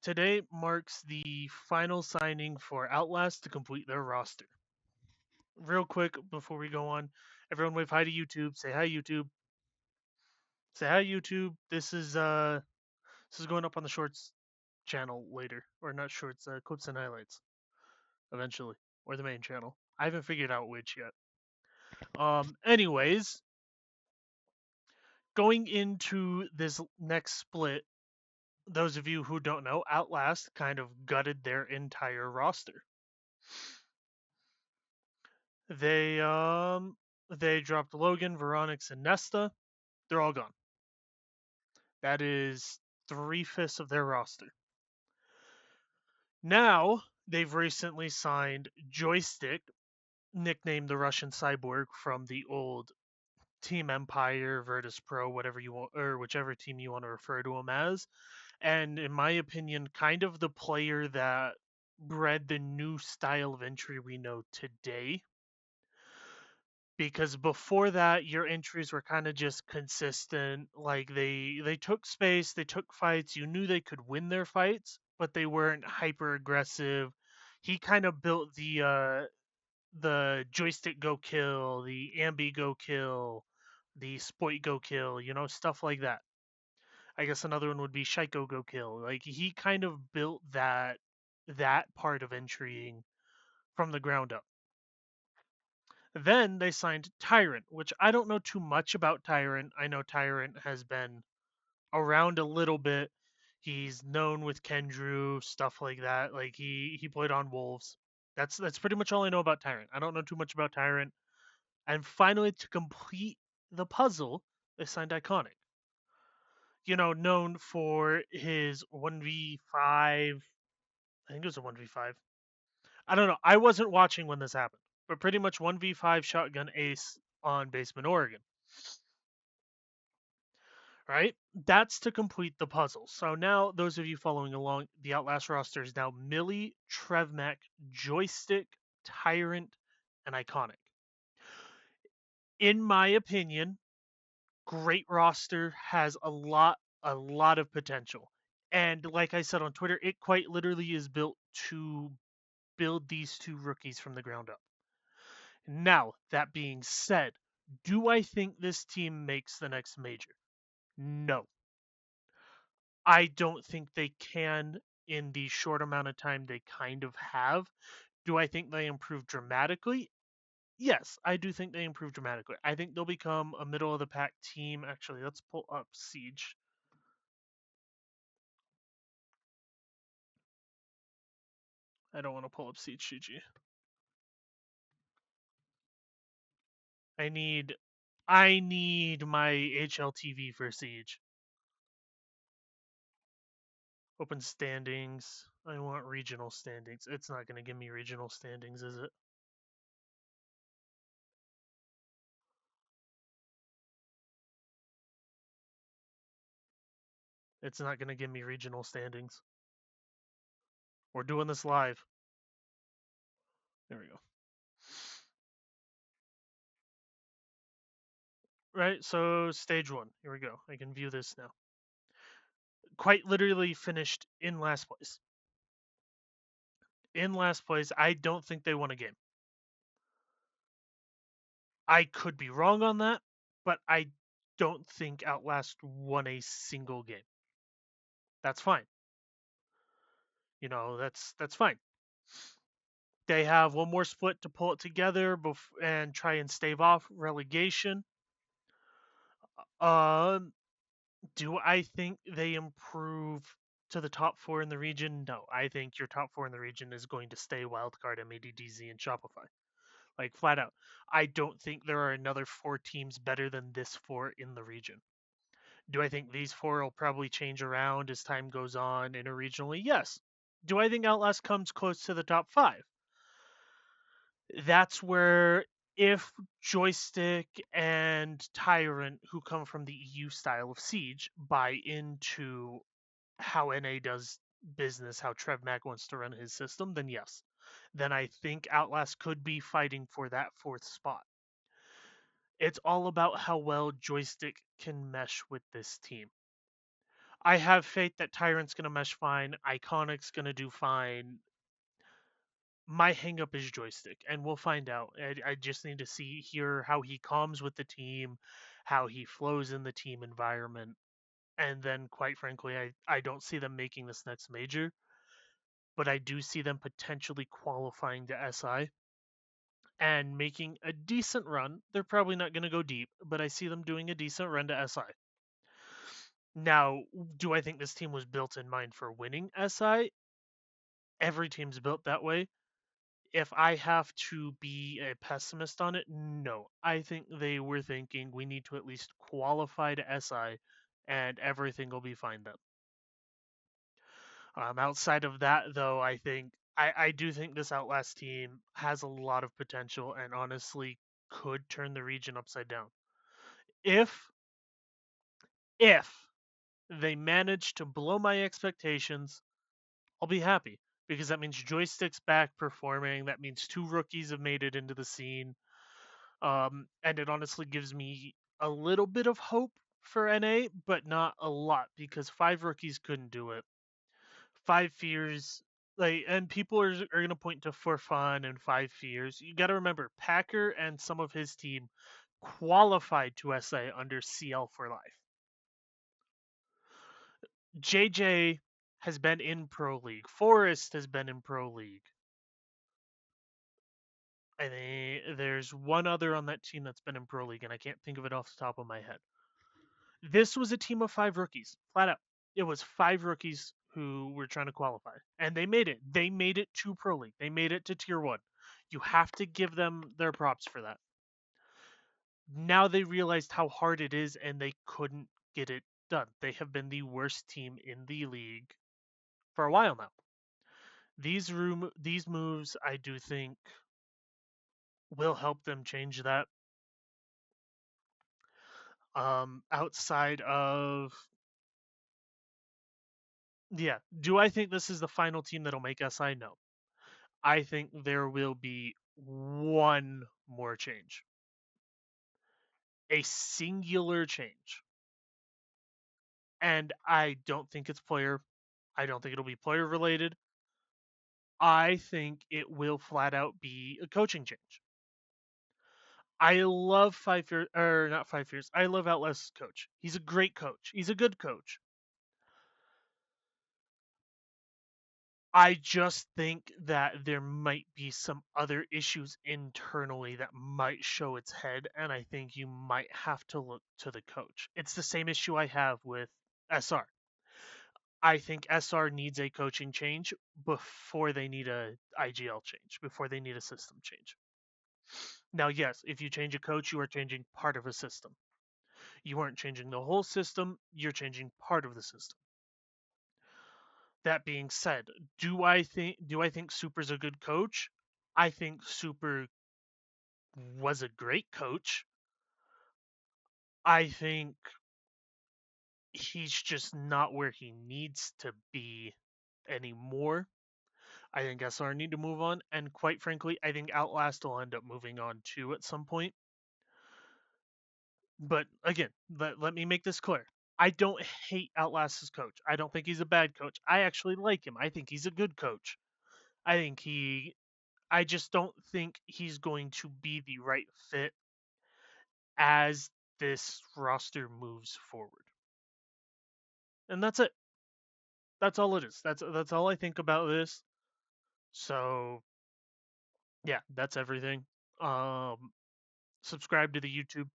today marks the final signing for Outlast to complete their roster. Real quick before we go on, everyone wave hi to YouTube. Say hi YouTube. Say hi YouTube. This is going up on the shorts channel later, or not shorts, clips and highlights eventually, or the main channel. I haven't figured out which yet. Anyways, going into this next split, those of you who don't know, Outlast kind of gutted their entire roster. They they dropped Logan, Veronix, and Nesta. They're all gone. That is 3/5 of their roster. Now they've recently signed Joystick, nicknamed the Russian Cyborg from the old Team Empire, Virtus Pro, whatever you want, or whichever team you want to refer to him as. And in my opinion, kind of the player that bred the new style of entry we know today. Because before that, your entries were kind of just consistent. Like they took space, they took fights. You knew they could win their fights, but they weren't hyper aggressive. He kind of built the joystick go kill, the ambi go kill, the spoit go kill, stuff like that. I guess another one would be Shaiko go kill. Like he kind of built that part of entrying from the ground up. Then they signed Tyrant, which I don't know too much about Tyrant. I know Tyrant has been around a little bit. He's known with Kendrew, stuff like that. Like he played on Wolves. That's pretty much all I know about Tyrant. I don't know too much about Tyrant. And finally, to complete the puzzle, they signed Iconic. Known for his 1v5. I think it was a 1v5. I don't know. I wasn't watching when this happened, but pretty much 1v5 shotgun ace on Basement Oregon. Right? That's to complete the puzzle. So now, those of you following along, the Outlast roster is now Millie, Trevmac, Joystick, Tyrant, and Iconic. In my opinion, great roster, has a lot of potential. And like I said on Twitter, it quite literally is built to build these two rookies from the ground up. Now, that being said, do I think this team makes the next major? No. I don't think they can in the short amount of time they kind of have. Do I think they improve dramatically? Yes, I do think they improve dramatically. I think they'll become a middle of the pack team. Actually, let's pull up Siege. I don't want to pull up Siege GG. I need my HLTV for Siege. Open standings. I want regional standings. It's not going to give me regional standings, is it? It's not going to give me regional standings. We're doing this live. There we go. Right, so stage one. Here we go. I can view this now. Quite literally finished in last place. In last place, I don't think they won a game. I could be wrong on that, but I don't think Outlast won a single game. That's fine. That's fine. They have one more split to pull it together and try and stave off relegation. Um, do I think they improve to the top four in the region? No, I think your top four in the region is going to stay Wildcard, MADDZ, and Shopify. Like flat out. I don't think there are another four teams better than this four in the region. Do I think these four will probably change around as time goes on interregionally? Yes. Do I think Outlast comes close to the top five? That's where if Joystick and Tyrant, who come from the EU style of Siege, buy into how NA does business, how Trev Mack wants to run his system, then yes. Then I think Outlast could be fighting for that fourth spot. It's all about how well Joystick can mesh with this team. I have faith that Tyrant's gonna mesh fine, Iconic's gonna do fine. My hangup is joystick, and we'll find out. I just need to hear how he calms with the team, how he flows in the team environment, and then quite frankly, I don't see them making this next major, but I do see them potentially qualifying to SI and making a decent run. They're probably not going to go deep, but I see them doing a decent run to SI. Now, do I think this team was built in mind for winning SI? Every team's built that way. If I have to be a pessimist on it, no. I think they were thinking we need to at least qualify to SI and everything will be fine then. Outside of that, though, I do think this Outlast team has a lot of potential and honestly could turn the region upside down. If if they manage to blow my expectations, I'll be happy because that means Joystick's back performing. That means two rookies have made it into the scene, and it honestly gives me a little bit of hope for NA, but not a lot because five rookies couldn't do it. Five fears, like, and people are gonna point to for fun and five fears. You got to remember, Packer and some of his team qualified to SA under CL for life. JJ has been in Pro League. Forrest has been in Pro League. I think there's one other on that team that's been in Pro League, and I can't think of it off the top of my head. This was a team of five rookies, flat out. It was five rookies who were trying to qualify, and they made it. They made it to Pro League. They made it to Tier 1. You have to give them their props for that. Now they realized how hard it is, and they couldn't get it done. They have been the worst team in the league for a while now. These moves, I do think, will help them change that. Outside of yeah, do I think this is the final team that'll make SI? No. I think there will be one more change, a singular change. And I don't think it's player. I don't think it'll be player related. I think it will flat out be a coaching change. I love 5 years, or not 5 years. I love Outlast's coach. He's a great coach. He's a good coach. I just think that there might be some other issues internally that might show its head, and I think you might have to look to the coach. It's the same issue I have with SR. I think SR needs a coaching change before they need a IGL change, before they need a system change. Now, yes, if you change a coach, you are changing part of a system. You aren't changing the whole system, you're changing part of the system. That being said, do I think Super's a good coach? I think Super was a great coach. I think he's just not where he needs to be anymore. I think SR need to move on, and quite frankly, I think Outlast will end up moving on too at some point. But again, let me make this clear. I don't hate Outlast's coach. I don't think he's a bad coach. I actually like him. I think he's a good coach. I think I just don't think he's going to be the right fit as this roster moves forward. And that's it. That's all it is. That's all I think about this. So yeah, that's everything. Um, Subscribe to the YouTube.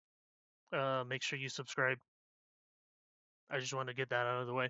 Make sure you subscribe. I just want to get that out of the way.